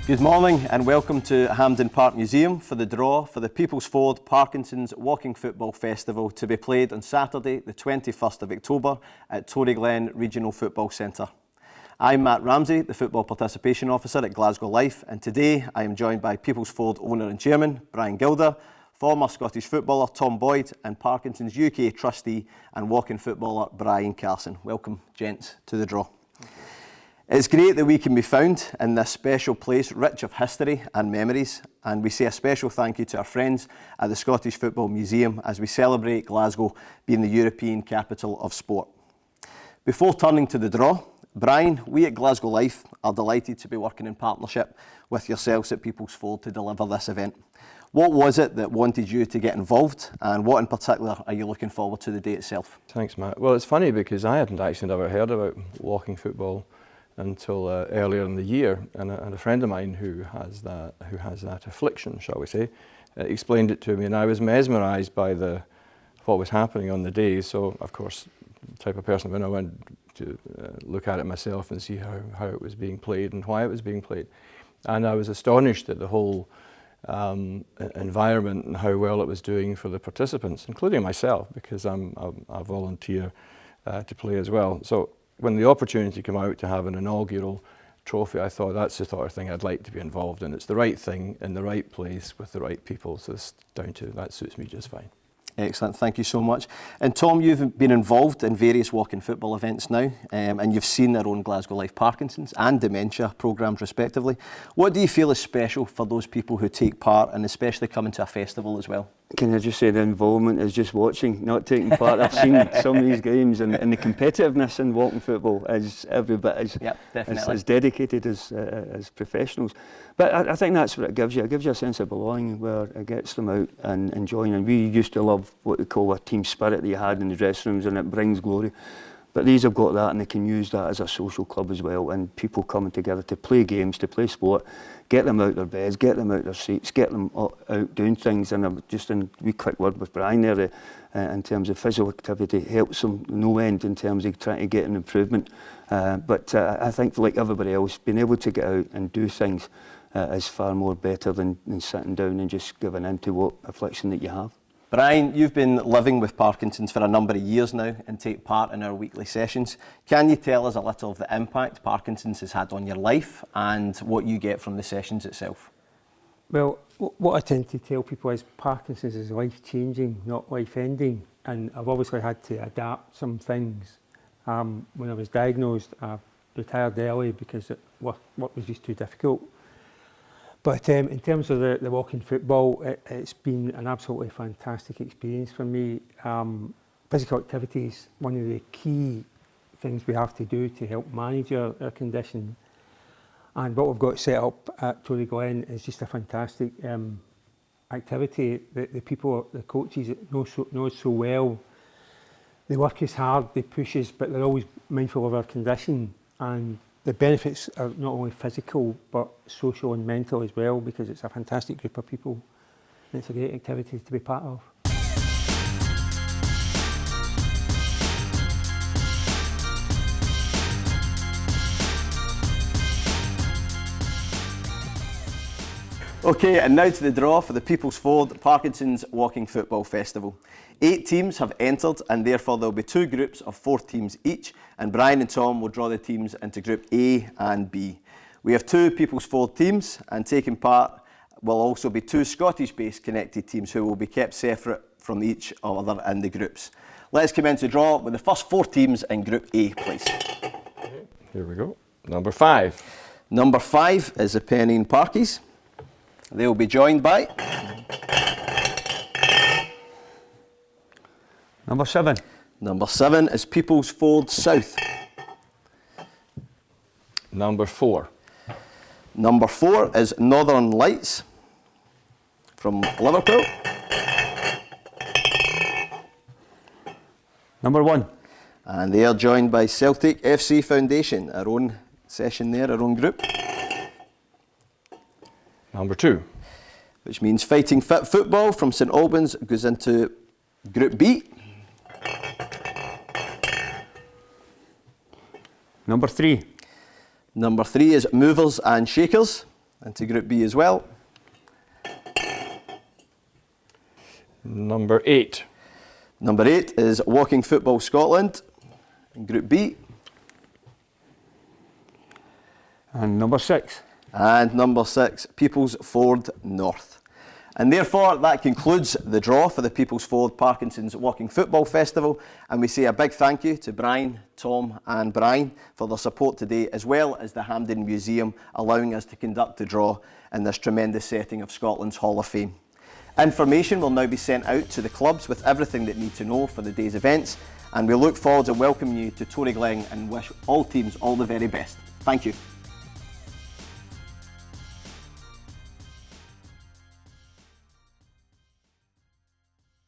Good morning and welcome to Hampden Park Museum for the draw for the People's Ford Parkinson's Walking Football Festival to be played on Saturday the 21st of October at Toryglen Regional Football Centre. I'm Matt Ramsey, the Football Participation Officer at Glasgow Life, and today I am joined by People's Ford owner and chairman Brian Gilder, former Scottish footballer Tom Boyd and Parkinson's UK trustee and walking footballer Brian Carson. Welcome, gents, to the draw. It's great that we can be found in this special place rich of history and memories, and we say a special thank you to our friends at the Scottish Football Museum as we celebrate Glasgow being the European capital of sport. Before turning to the draw, Brian, we at Glasgow Life are delighted to be working in partnership with yourselves at People's Ford to deliver this event. What was it that wanted you to get involved, and what in particular are you looking forward to the day itself? Thanks, Matt. Well, it's funny because I hadn't actually ever heard about walking football until earlier in the year, and a friend of mine who has that affliction, shall we say, explained it to me, and I was mesmerised by what was happening on the day. So, of course, the type of person when I went to look at it myself and see how it was being played and why it was being played, and I was astonished at the whole environment and how well it was doing for the participants, including myself, because I'm a volunteer to play as well. So, when the opportunity came out to have an inaugural trophy, I thought that's the sort of thing I'd like to be involved in. It's the right thing in the right place with the right people, so it's down to that suits me just fine. Excellent, thank you so much. And Tom, you've been involved in various walking football events now, and you've seen their own Glasgow Life Parkinson's and dementia programmes respectively. What do you feel is special for those people who take part, and especially coming to a festival as well? Can I just say the involvement is just watching, not taking part. I've seen some of these games, and the competitiveness in walking football is every bit as dedicated as professionals. But I think that's what it gives you. It gives you a sense of belonging where it gets them out and enjoying. And we used to love what we call a team spirit that you had in the dressing rooms, and it brings glory. But these have got that, and they can use that as a social club as well, and people coming together to play games, to play sport, get them out their beds, get them out their seats, get them out doing things. And I'm just in a wee quick word with Brian there, in terms of physical activity, helps them no end in terms of trying to get an improvement. But I think, like everybody else, being able to get out and do things is far more better than sitting down and just giving in to what affliction that you have. Brian, you've been living with Parkinson's for a number of years now and take part in our weekly sessions. Can you tell us a little of the impact Parkinson's has had on your life and what you get from the sessions itself? Well, what I tend to tell people is Parkinson's is life-changing, not life-ending. And I've obviously had to adapt some things. When I was diagnosed, I retired early because work was just too difficult. But in terms of the walking football, it's been an absolutely fantastic experience for me. Physical activity is one of the key things we have to do to help manage our condition. And what we've got set up at Toryglen is just a fantastic activity. The people, the coaches know so well. They work as hard, they push us, but they're always mindful of our condition. And the benefits are not only physical, but social and mental as well, because it's a fantastic group of people and it's a great activity to be part of. Okay, and now to the draw for the People's Ford Parkinson's Walking Football Festival. 8 teams have entered, and therefore there will be 2 groups of 4 teams each, and Brian and Tom will draw the teams into Group A and B. We have 2 People's Ford teams, and taking part will also be 2 Scottish-based connected teams who will be kept separate from each other in the groups. Let's commence the draw with the first 4 teams in Group A, please. Here we go. Number 5. Number 5 is the Pennine Parkies. They will be joined by Number 7. Number 7 is People's Ford South. Number 4. Number 4 is Northern Lights from Liverpool. Number 1. And they are joined by Celtic FC Foundation, our own session there, our own group. Number 2. Which means Fighting Fit Football from St Albans goes into Group B. Number 3. Number 3 is Movers and Shakers into Group B as well. Number 8. Number 8 is Walking Football Scotland in Group B. And number 6. And number 6, People's Ford North. And therefore, that concludes the draw for the People's Ford Parkinson's Walking Football Festival. And we say a big thank you to Brian, Tom and Brian for their support today, as well as the Hampden Museum allowing us to conduct the draw in this tremendous setting of Scotland's Hall of Fame. Information will now be sent out to the clubs with everything that need to know for the day's events. And we look forward to welcoming you to Toryglen and wish all teams all the very best. Thank you.